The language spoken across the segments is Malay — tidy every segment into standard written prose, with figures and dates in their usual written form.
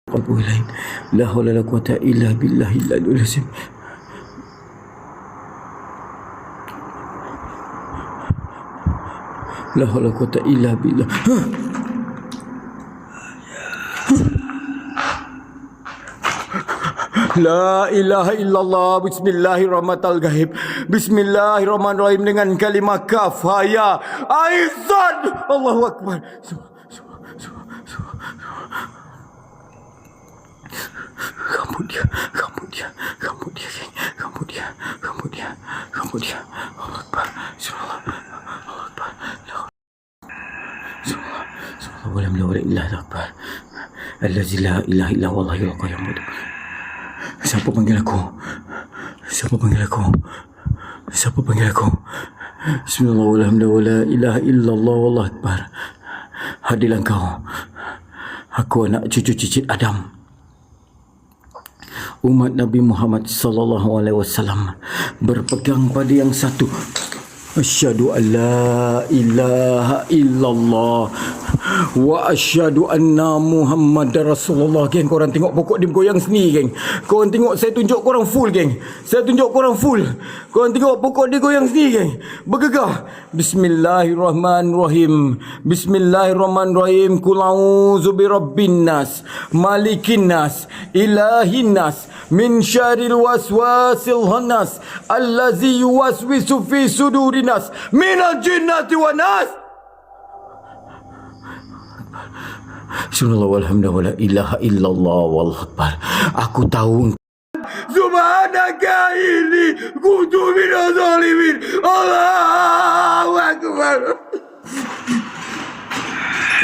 Qalbu lain. La haula la quwata illa billahil aliyyil azim. La haula la quwata illa billah. La ilaha illallah. Bismillahirrahmanirrahim. Bismillahirrahmanirrahim dengan kalimah kaf ya Aizan. Allahu akbar. Kamu dia. Allahu akbar. Subhanallah. Subhanallah. Wala ilaha illallah. Allazi la ilaha illa huwal hayyul qayyum. Siapa panggil aku? Bismillahirrahmanirrahim. La ilaha illallah. Wallahu akbar. Hadirlah kau. Aku anak cucu cicit Adam, umat Nabi Muhammad sallallahu alaihi wasallam, berpegang pada yang satu. Asyhadu an la ilaha illallah wa asyhadu anna Muhammadar Rasulullah. Geng, korang tengok pokok dia goyang sendiri, geng. Korang tengok, saya tunjuk korang full, geng. Korang tengok pokok dia goyang sendiri, geng. Bergegar. Bismillahirrahmanirrahim. Qul a'udzu birabbin nas, malikin nas, ilahin nas, min syarril waswasil khannas, allazi yuwaswisu fi sudurin nas, minal jinnati wan nas. Subhanallah walhamdulillah wala ilaha illallah wallahu akbar. Aku tahu subhanaka inni kuntu minaz zalimin. Allahu akbar.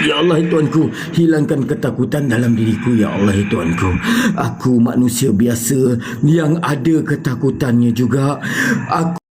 Ya Allah, Tuanku, hilangkan ketakutan dalam diriku. Ya Allah, Tuanku, aku manusia biasa yang ada ketakutannya juga. Aku